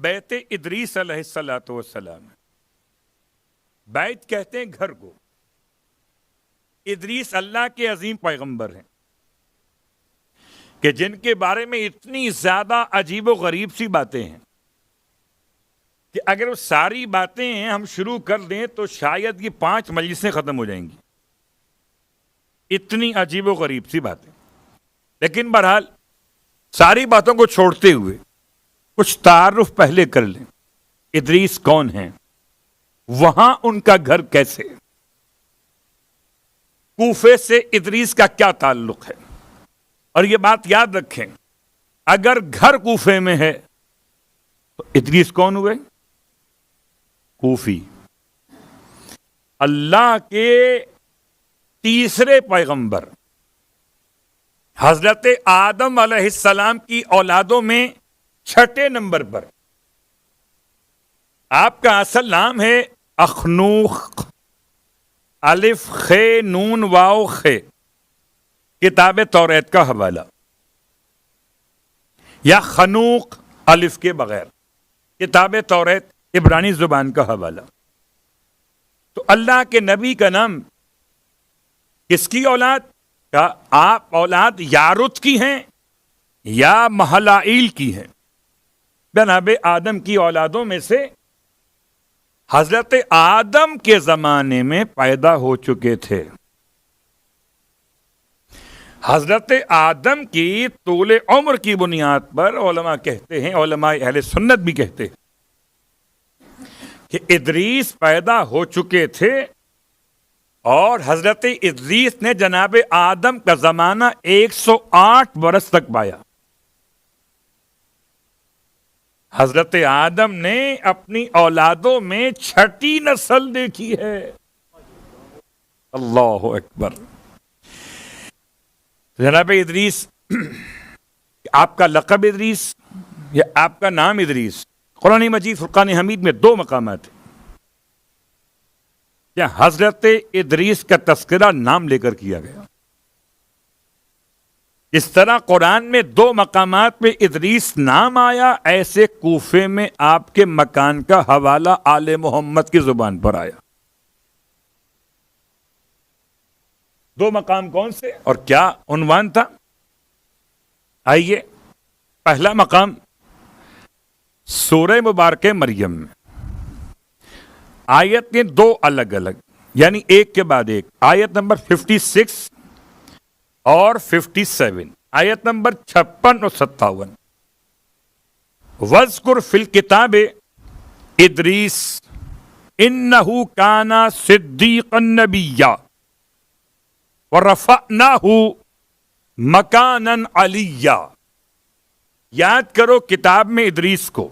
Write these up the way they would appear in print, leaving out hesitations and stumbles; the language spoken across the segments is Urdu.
بیت ادریس علیہ الصلوۃ والسلام. بیت کہتے ہیں گھر کو. ادریس اللہ کے عظیم پیغمبر ہیں کہ جن کے بارے میں اتنی زیادہ عجیب و غریب سی باتیں ہیں کہ اگر وہ ساری باتیں ہم شروع کر دیں تو شاید یہ 5 مجلسیں ختم ہو جائیں گی. اتنی عجیب و غریب سی باتیں. لیکن بہرحال ساری باتوں کو چھوڑتے ہوئے کچھ تعارف پہلے کر لیں. ادریس کون ہیں؟ وہاں ان کا گھر کیسے؟ کوفے سے ادریس کا کیا تعلق ہے؟ اور یہ بات یاد رکھیں، اگر گھر کوفے میں ہے تو ادریس کون ہوئے؟ کوفی. اللہ کے تیسرے پیغمبر حضرت آدم علیہ السلام کی اولادوں میں 6 نمبر پر. آپ کا اصل نام ہے اخنوخ، الف خ نون واو خ. کتاب توریت کا حوالہ، یا خنوق الف کے بغیر. کتاب توریت عبرانی زبان کا حوالہ. تو اللہ کے نبی کا نام کس کی اولاد کا؟ آپ اولاد یارت کی ہیں یا مہلائیل کی ہیں؟ جناب آدم کی اولادوں میں سے حضرت آدم کے زمانے میں پیدا ہو چکے تھے. حضرت آدم کی طول عمر کی بنیاد پر علماء کہتے ہیں، علماء اہل سنت بھی کہتے ہیں کہ ادریس پیدا ہو چکے تھے، اور حضرت ادریس نے جناب آدم کا زمانہ 108 برس تک پایا. حضرت آدم نے اپنی اولادوں میں 6ٹھی نسل دیکھی ہے. اللہ اکبر. جناب ادریس، آپ کا لقب ادریس یا آپ کا نام ادریس، قرآن مجید فرقان حمید میں 2 مقامات ہیں یا حضرت ادریس کا تذکرہ نام لے کر کیا گیا. اس طرح قرآن میں 2 مقامات میں ادریس نام آیا، ایسے کوفے میں آپ کے مکان کا حوالہ آل محمد کی زبان پر آیا. 2 مقام کون سے اور کیا عنوان تھا؟ آئیے، پہلا مقام سورہ مبارکہ مریم میں. آیت کے 2 الگ الگ، یعنی ایک کے بعد ایک. آیت نمبر 56 اور 57، آیت نمبر 56 اور 57. وَاذْكُرْ فِي الْكِتَابِ ادریس اِنَّهُ كَانَ صِدِّيقًا نَبِيًّا وَرَفَعْنَاهُ مَكَانًا عَلِيًّا. یاد کرو کتاب میں ادریس کو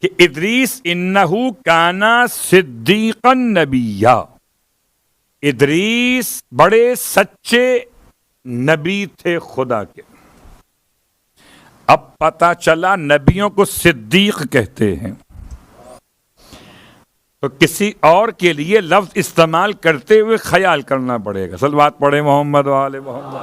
کہ ادریس انہو کانا صدیقا نبیّا، ادریس بڑے سچے نبی تھے خدا کے. اب پتہ چلا نبیوں کو صدیق کہتے ہیں، تو کسی اور کے لیے لفظ استعمال کرتے ہوئے خیال کرنا پڑے گا. صلوات پڑھے محمد و آل محمد.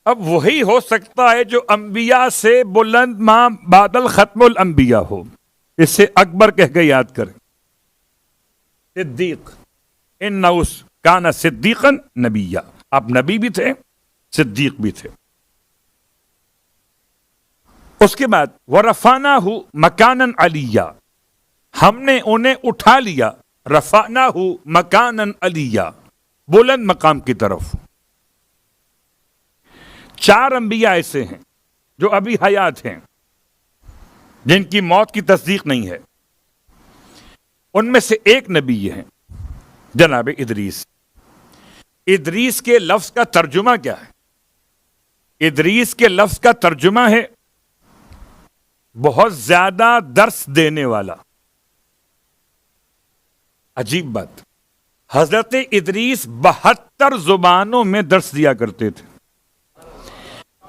اب وہی ہو سکتا ہے جو انبیاء سے بلند ماں بادل ختم الانبیاء ہو. اس سے اکبر کہہ کے یاد کریں، صدیق، انہو کان صدیقا نبیّا. آپ نبی بھی تھے، صدیق بھی تھے. اس کے بعد وَرَفَعْنَاهُ مَكَانًا عَلِيًّا، ہم نے انہیں اٹھا لیا. رفعناہ مکانًا علیٰ، بلند مقام کی طرف. 4 انبیاء ایسے ہیں جو ابھی حیات ہیں، جن کی موت کی تصدیق نہیں ہے. ان میں سے ایک نبی یہ ہیں جناب ادریس. ادریس کے لفظ کا ترجمہ کیا ہے؟ ادریس کے لفظ کا ترجمہ ہے بہت زیادہ درس دینے والا. عجیب بات، حضرت ادریس 72 زبانوں میں درس دیا کرتے تھے.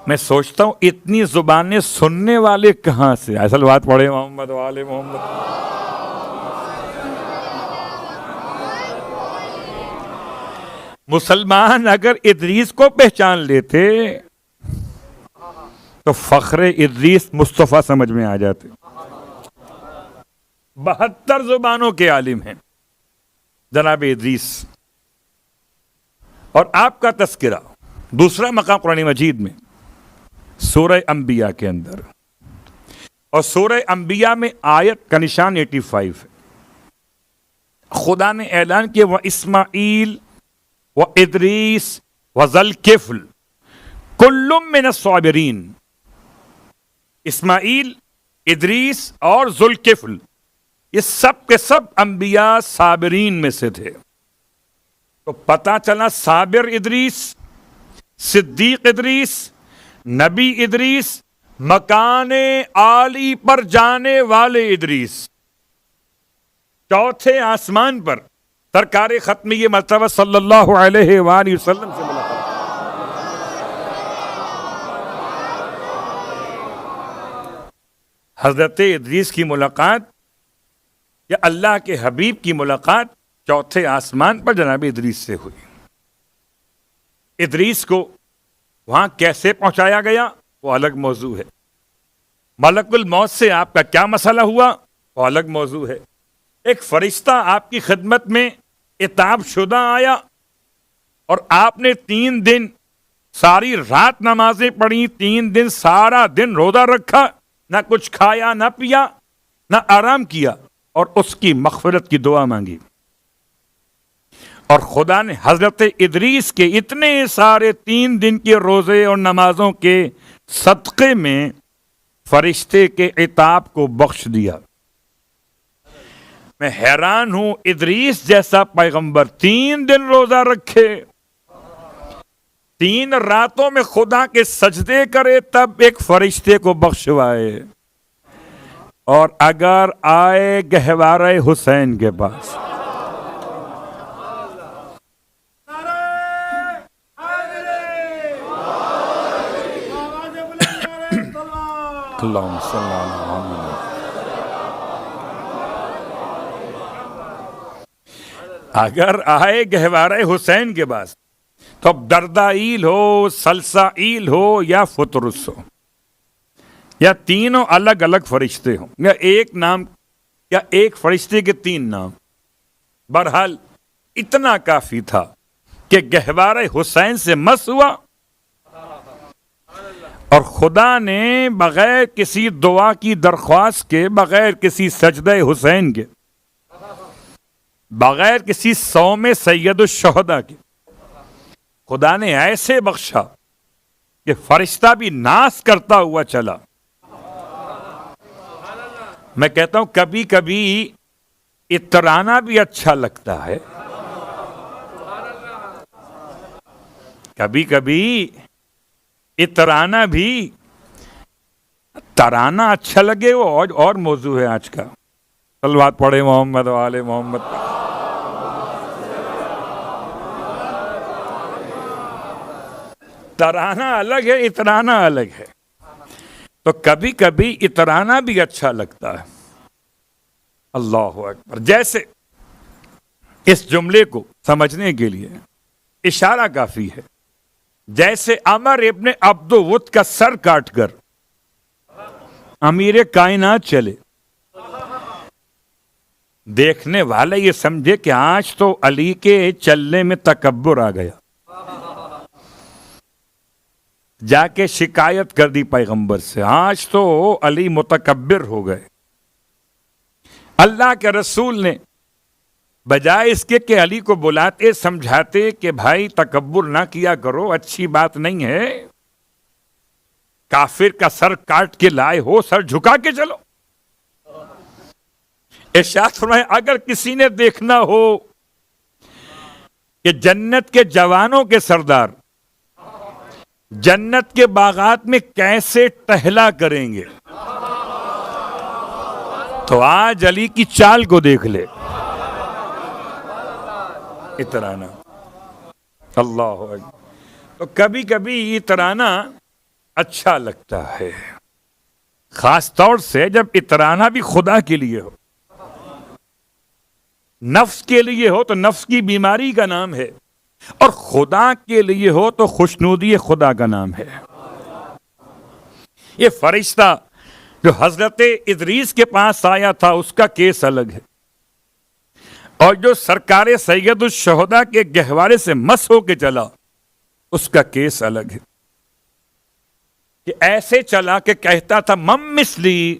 میں سوچتا ہوں اتنی زبانیں سننے والے کہاں سے؟ اصل بات پڑھے محمد و آل محمد. مسلمان اگر ادریس کو پہچان لیتے تو فخر ادریس مصطفیٰ سمجھ میں آ جاتے. 72 زبانوں کے عالم ہیں جناب ادریس. اور آپ کا تذکرہ دوسرا مقام قرآن مجید میں سورہ انبیاء کے اندر، اور سورہ انبیاء میں آیت کا نشان 85 ہے. خدا نے اعلان کیا وہ اسماعیل و ادریس و ذوالکفل کل من الصابرین. اسماعیل، ادریس اور ذوالکفل یہ سب کے سب انبیاء صابرین میں سے تھے. تو پتہ چلا صابر ادریس، صدیق ادریس، نبی ادریس، مکان عالی پر جانے والے ادریس، چوتھے آسمان پر سرکار ختمی مرتبہ صلی اللہ علیہ وآلہ وسلم سے ملاقات. حضرت ادریس کی ملاقات یا اللہ کے حبیب کی ملاقات چوتھے آسمان پر جناب ادریس سے ہوئی. ادریس کو وہاں کیسے پہنچایا گیا وہ الگ موضوع ہے. ملک الموت سے آپ کا کیا مسئلہ ہوا وہ الگ موضوع ہے. ایک فرشتہ آپ کی خدمت میں عتاب شدہ آیا اور آپ نے 3 دن ساری رات نمازیں پڑھی، 3 دن سارا دن روزہ رکھا، نہ کچھ کھایا نہ پیا نہ آرام کیا، اور اس کی مغفرت کی دعا مانگی. اور خدا نے حضرت ادریس کے اتنے سارے 3 دن کے روزے اور نمازوں کے صدقے میں فرشتے کے عتاب کو بخش دیا. میں حیران ہوں، ادریس جیسا پیغمبر 3 دن روزہ رکھے، 3 راتوں میں خدا کے سجدے کرے، تب ایک فرشتے کو بخشوائے. اور اگر آئے گہوارہ حسین کے پاس، اللہم صلی علی محمد، اگر آئے گہوارہ حسین کے پاس تو اب دردائیل ہو، سلسائیل ہو یا فطرس ہو، یا تینوں الگ الگ فرشتے ہوں، یا ایک نام یا ایک فرشتے کے 3 نام، بہرحال اتنا کافی تھا کہ گہوارہ حسین سے مس ہوا. اور خدا نے بغیر کسی دعا کی درخواست کے، بغیر کسی سجدہ حسین کے، بغیر کسی صوم سید الشہداء کے، خدا نے ایسے بخشا کہ فرشتہ بھی ناز کرتا ہوا چلا. میں کہتا ہوں کبھی کبھی اترانا بھی اچھا لگتا ہے، کبھی کبھی اترانا بھی، ترانا اچھا لگے وہ اور موضوع ہے آج کا. صلوات پڑھے محمد و آل محمد. ترانا الگ ہے، اترانا الگ ہے. تو کبھی کبھی اترانا بھی اچھا لگتا ہے. اللہ اکبر. جیسے اس جملے کو سمجھنے کے لیے اشارہ کافی ہے. جیسے عمر ابن عبد ود کا سر کاٹ کر امیر کائنات چلے، دیکھنے والے یہ سمجھے کہ آج تو علی کے چلنے میں تکبر آ گیا، جا کے شکایت کر دی پیغمبر سے، آج تو علی متکبر ہو گئے. اللہ کے رسول نے بجائے اس کے کہ علی کو بلاتے سمجھاتے کہ بھائی تکبر نہ کیا کرو، اچھی بات نہیں ہے، کافر کا سر کاٹ کے لائے ہو، سر جھکا کے چلو. ارشاد فرمائے اگر کسی نے دیکھنا ہو کہ جنت کے جوانوں کے سردار جنت کے باغات میں کیسے ٹہلا کریں گے تو آج علی کی چال کو دیکھ لے. اترانا اللہ اکبر. تو کبھی کبھی اترانا اچھا لگتا ہے، خاص طور سے جب اترانا بھی خدا کے لیے ہو. نفس کے لیے ہو تو نفس کی بیماری کا نام ہے اور خدا کے لیے ہو تو خوشنودی خدا کا نام ہے. یہ فرشتہ جو حضرت ادریس کے پاس آیا تھا اس کا کیس الگ ہے، اور جو سرکار سید الشہداء کے گہوارے سے مس ہو کے چلا اس کا کیس الگ ہے. کہ ایسے چلا کہ کہتا تھا مم مثلی،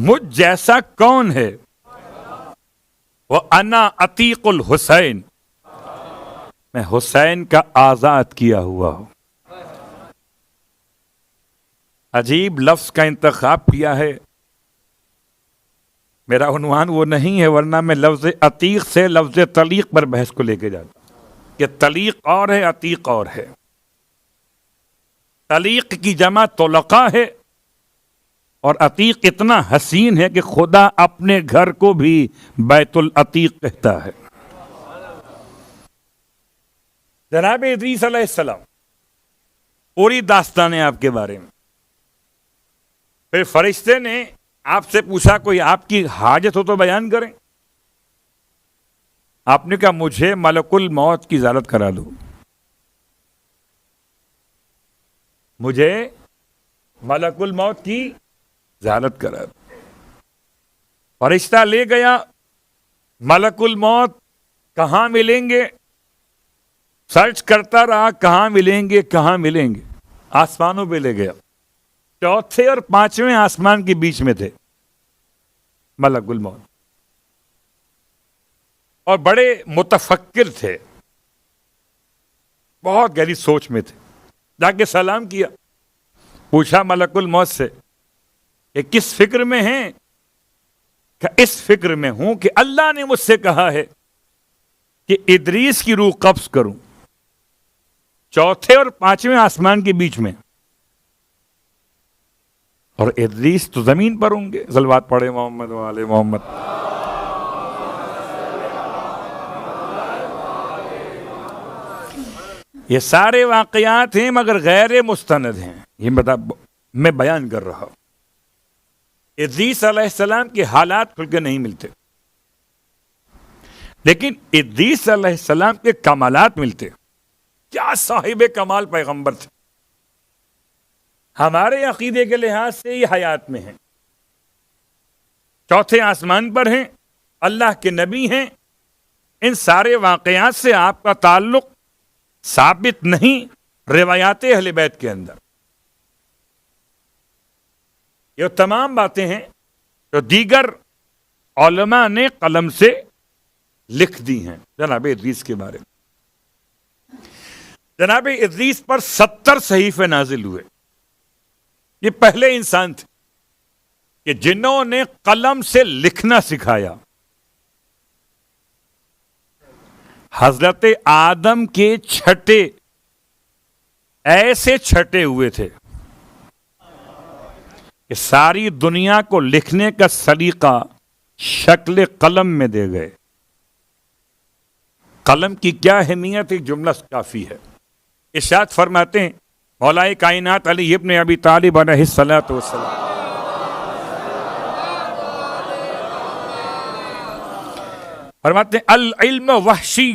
مجھ جیسا کون ہے، وہ انا عتیق الحسین، میں حسین کا آزاد کیا ہوا ہوں. عجیب لفظ کا انتخاب کیا ہے. میرا عنوان وہ نہیں ہے، ورنہ میں لفظ عتیق سے لفظ طلیق پر بحث کو لے کے جاتا کہ طلیق اور ہے، عتیق اور ہے. طلیق کی جمع طلقاء ہے، اور عتیق اتنا حسین ہے کہ خدا اپنے گھر کو بھی بیت العتیق کہتا ہے. جناب ادریس علیہ السلام، پوری داستان ہے آپ کے بارے میں. پھر فرشتے نے آپ سے پوچھا کوئی آپ کی حاجت ہو تو بیان کریں. آپ نے کہا مجھے ملک الموت کی زیارت کرا دو، مجھے ملک الموت کی زیارت کرا دو. فرشتہ لے گیا. ملک الموت کہاں ملیں گے؟ سرچ کرتا رہا کہاں ملیں گے کہاں ملیں گے. آسمانوں پہ لے گیا. چوتھے اور پانچویں آسمان کے بیچ میں تھے ملک الموت، اور بڑے متفکر تھے، بہت گہری سوچ میں تھے. جا کے سلام کیا، پوچھا ملک الموت سے کہ کس فکر میں ہیں؟ کہ اس فکر میں ہوں کہ اللہ نے مجھ سے کہا ہے کہ ادریس کی روح قبض کروں چوتھے اور پانچویں آسمان کے بیچ میں، اور ادریس تو زمین پر ہوں گے. صلوات پڑھے محمد وآل محمد. یہ سارے واقعات ہیں مگر غیر مستند ہیں. یہ میں بیان کر رہا ہوں. ادریس علیہ السلام کے حالات کھل کے نہیں ملتے، لیکن ادریس علیہ السلام کے کمالات ملتے. کیا صاحب کمال پیغمبر تھے. ہمارے عقیدے کے لحاظ سے یہ حیات میں ہیں، چوتھے آسمان پر ہیں، اللہ کے نبی ہیں. ان سارے واقعات سے آپ کا تعلق ثابت نہیں روایات اہل بیت کے اندر. یہ تمام باتیں ہیں جو دیگر علماء نے قلم سے لکھ دی ہیں جناب ادریس کے بارے میں. جناب ادریس پر 70 صحیفے نازل ہوئے. یہ پہلے انسان تھے کہ جنہوں نے قلم سے لکھنا سکھایا. حضرت آدم کے چھٹے ایسے چھٹے ہوئے تھے کہ ساری دنیا کو لکھنے کا سلیقہ شکل قلم میں دے گئے. قلم کی کیا اہمیت، ایک جملہ کافی ہے. ارشاد فرماتے ہیں مولا کائنات علی ابن ابی طالب علیہ الصلوۃ والسلام، فرماتے ہیں العلم وحشی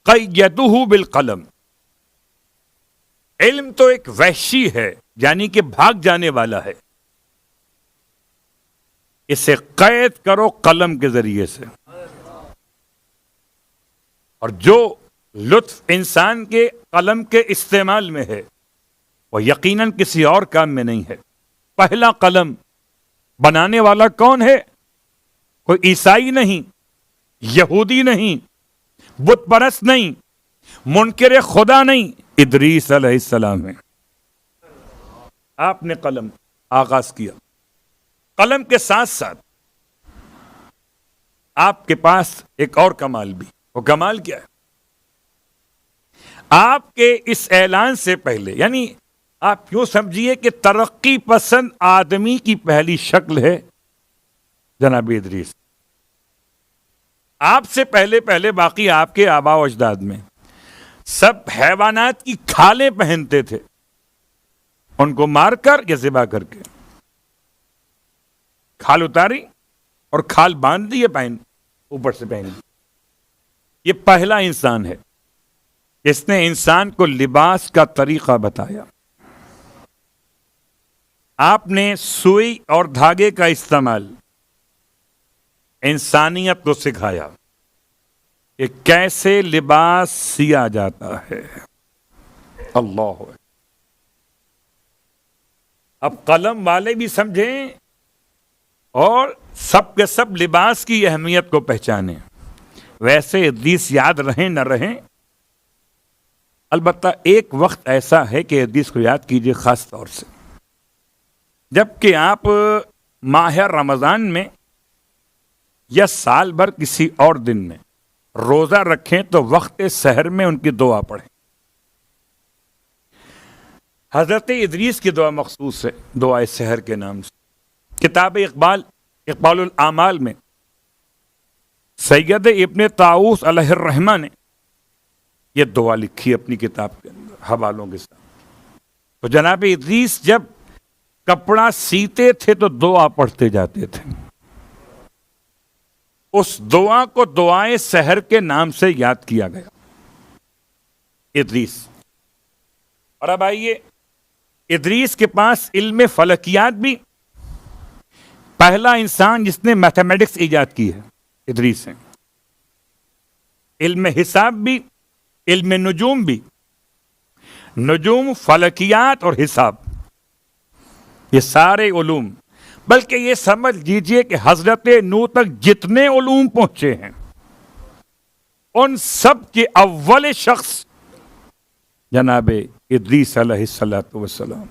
قیدہ بالقلم. علم تو ایک وحشی ہے، یعنی کہ بھاگ جانے والا ہے، اسے قید کرو قلم کے ذریعے سے. اور جو لطف انسان کے قلم کے استعمال میں ہے وہ یقیناً کسی اور کام میں نہیں ہے. پہلا قلم بنانے والا کون ہے؟ کوئی عیسائی نہیں، یہودی نہیں، بت پرست نہیں، منکر خدا نہیں، ادریس علیہ السلام ہے. آپ نے قلم آغاز کیا. قلم کے ساتھ ساتھ آپ کے پاس ایک اور کمال بھی. وہ کمال کیا ہے؟ آپ کے اس اعلان سے پہلے، یعنی آپ یوں سمجھیے کہ ترقی پسند آدمی کی پہلی شکل ہے جناب ادریس. آپ سے پہلے باقی آپ کے آباء و اجداد میں سب حیوانات کی کھالیں پہنتے تھے، ان کو مار کر یا ذبح کر کے کھال اتاری اور کھال باندھ دی، پہن اوپر سے پہن دی. یہ پہلا انسان ہے جس نے انسان کو لباس کا طریقہ بتایا. آپ نے سوئی اور دھاگے کا استعمال انسانیت کو سکھایا کہ کیسے لباس سیا جاتا ہے. اللہ. اب قلم والے بھی سمجھیں اور سب کے سب لباس کی اہمیت کو پہچانیں. ویسے حدیث یاد رہیں نہ رہیں، البتہ ایک وقت ایسا ہے کہ حدیث کو یاد کیجئے خاص طور سے، جب کہ آپ ماہ رمضان میں یا سال بھر کسی اور دن میں روزہ رکھیں تو وقت سحر میں ان کی دعا پڑھیں. حضرت ادریس کی دعا مخصوص ہے دعائے سحر کے نام سے. کتاب اقبال الاعمال میں سید ابن طاؤس علیہ الرحمہ نے یہ دعا لکھی اپنی کتاب کے اندر حوالوں کے ساتھ. تو جناب ادریس جب کپڑا سیتے تھے تو دعا پڑھتے جاتے تھے. اس دعا کو دعائے سحر کے نام سے یاد کیا گیا. ادریس. اور اب آئیے، ادریس کے پاس علم فلکیات بھی، پہلا انسان جس نے میتھمیٹکس ایجاد کی ہے ادریس ہے. علم حساب بھی، علم نجوم بھی، نجوم، فلکیات اور حساب، یہ سارے علوم، بلکہ یہ سمجھ لیجئے کہ حضرت نوح تک جتنے علوم پہنچے ہیں ان سب کے اول شخص جناب ادریس علیہ السلام.